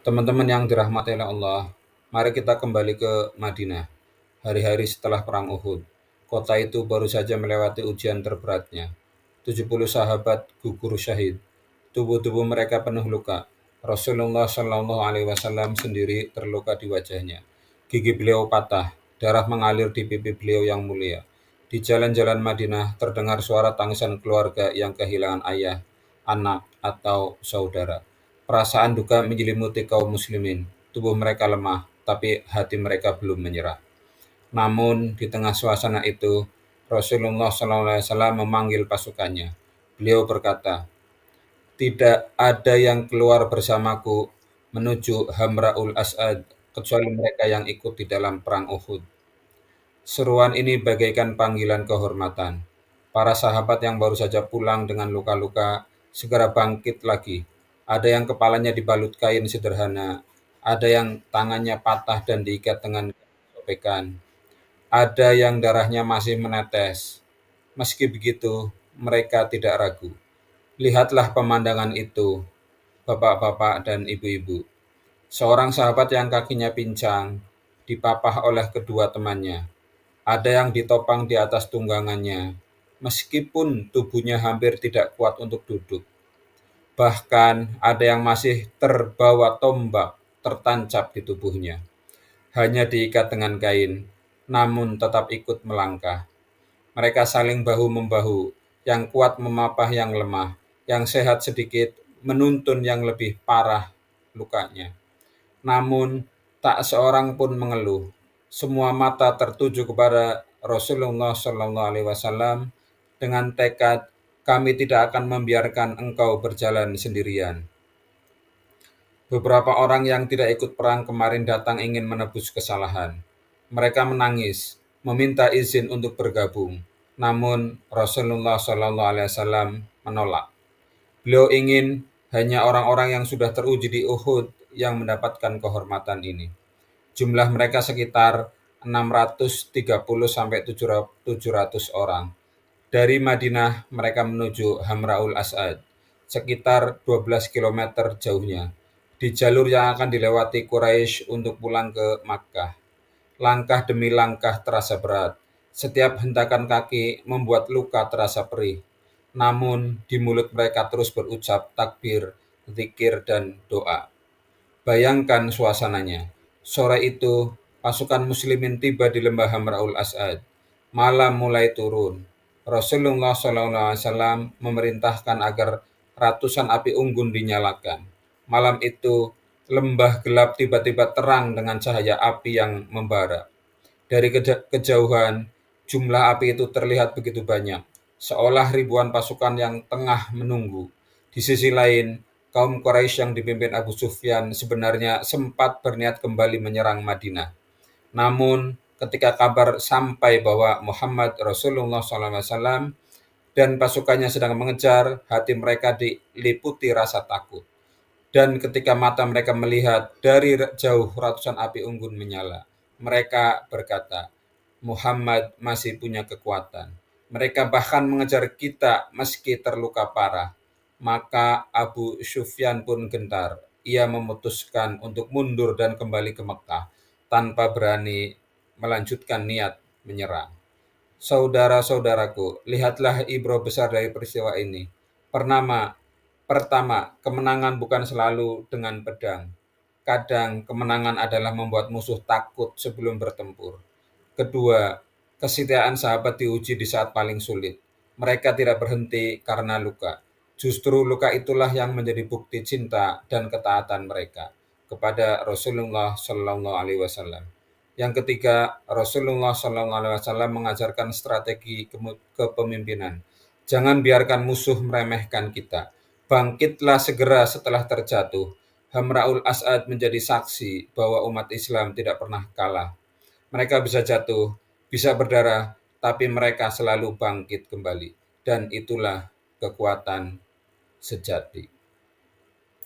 Teman-teman yang dirahmati oleh Allah, mari kita kembali ke Madinah, hari-hari setelah Perang Uhud. Kota itu baru saja melewati ujian terberatnya. 70 sahabat gugur syahid. Tubuh-tubuh mereka penuh luka. Rasulullah Shallallahu Alaihi Wasallam sendiri terluka di wajahnya. Gigi beliau patah, darah mengalir di pipi beliau yang mulia. Di jalan-jalan Madinah terdengar suara tangisan keluarga yang kehilangan ayah, anak, atau saudara. Perasaan duka menyelimuti kaum muslimin. Tubuh mereka lemah, tapi hati mereka belum menyerah. Namun, di tengah suasana itu, Rasulullah SAW memanggil pasukannya. Beliau berkata, "Tidak ada yang keluar bersamaku menuju Hamraul As'ad, kecuali mereka yang ikut di dalam perang Uhud." Seruan ini bagaikan panggilan kehormatan. Para sahabat yang baru saja pulang dengan luka-luka segera bangkit lagi. Ada yang kepalanya dibalut kain sederhana, ada yang tangannya patah dan diikat dengan sobekan, ada yang darahnya masih menetes. Meski begitu, mereka tidak ragu. Lihatlah pemandangan itu, bapak-bapak dan ibu-ibu. Seorang sahabat yang kakinya pincang dipapah oleh kedua temannya. Ada yang ditopang di atas tunggangannya, meskipun tubuhnya hampir tidak kuat untuk duduk. Bahkan ada yang masih terbawa tombak tertancap di tubuhnya. Hanya diikat dengan kain, namun tetap ikut melangkah. Mereka saling bahu-membahu, yang kuat memapah yang lemah, yang sehat sedikit menuntun yang lebih parah lukanya. Namun tak seorang pun mengeluh. Semua mata tertuju kepada Rasulullah SAW dengan tekad, "Kami tidak akan membiarkan engkau berjalan sendirian." Beberapa orang yang tidak ikut perang kemarin datang ingin menebus kesalahan. Mereka menangis, meminta izin untuk bergabung. Namun Rasulullah SAW menolak. Beliau ingin hanya orang-orang yang sudah teruji di Uhud yang mendapatkan kehormatan ini. Jumlah mereka sekitar 630 sampai 700 orang. Dari Madinah mereka menuju Hamraul As'ad, sekitar 12 kilometer jauhnya, di jalur yang akan dilewati Quraisy untuk pulang ke Makkah. Langkah demi langkah terasa berat. Setiap hentakan kaki membuat luka terasa perih. Namun di mulut mereka terus berucap takbir, zikir, dan doa. Bayangkan suasananya. Sore itu, pasukan muslimin tiba di lembah Hamraul As'ad. Malam mulai turun. Rasulullah SAW memerintahkan agar ratusan api unggun dinyalakan. Malam itu, lembah gelap tiba-tiba terang dengan cahaya api yang membara. Dari kejauhan, jumlah api itu terlihat begitu banyak, seolah ribuan pasukan yang tengah menunggu. Di sisi lain, kaum Quraisy yang dipimpin Abu Sufyan sebenarnya sempat berniat kembali menyerang Madinah. Namun, ketika kabar sampai bahwa Muhammad Rasulullah SAW dan pasukannya sedang mengejar, hati mereka diliputi rasa takut. Dan ketika mata mereka melihat dari jauh ratusan api unggun menyala, mereka berkata, Muhammad masih punya kekuatan. Mereka bahkan mengejar kita meski terluka parah. Maka Abu Sufyan pun gentar. Ia memutuskan untuk mundur dan kembali ke Mekah tanpa berani melanjutkan niat menyerang. Saudara-saudaraku, lihatlah ibro besar dari peristiwa ini. Pertama, kemenangan bukan selalu dengan pedang. Kadang kemenangan adalah membuat musuh takut sebelum bertempur. Kedua, kesetiaan sahabat diuji di saat paling sulit. Mereka tidak berhenti karena luka. Justru luka itulah yang menjadi bukti cinta dan ketaatan mereka kepada Rasulullah Shallallahu Alaihi Wasallam. Yang ketiga, Rasulullah Shallallahu Alaihi Wasallam mengajarkan strategi kepemimpinan. Jangan biarkan musuh meremehkan kita. Bangkitlah segera setelah terjatuh. Hamraul As'ad menjadi saksi bahwa umat Islam tidak pernah kalah. Mereka bisa jatuh, bisa berdarah, tapi mereka selalu bangkit kembali. Dan itulah kekuatan sejati.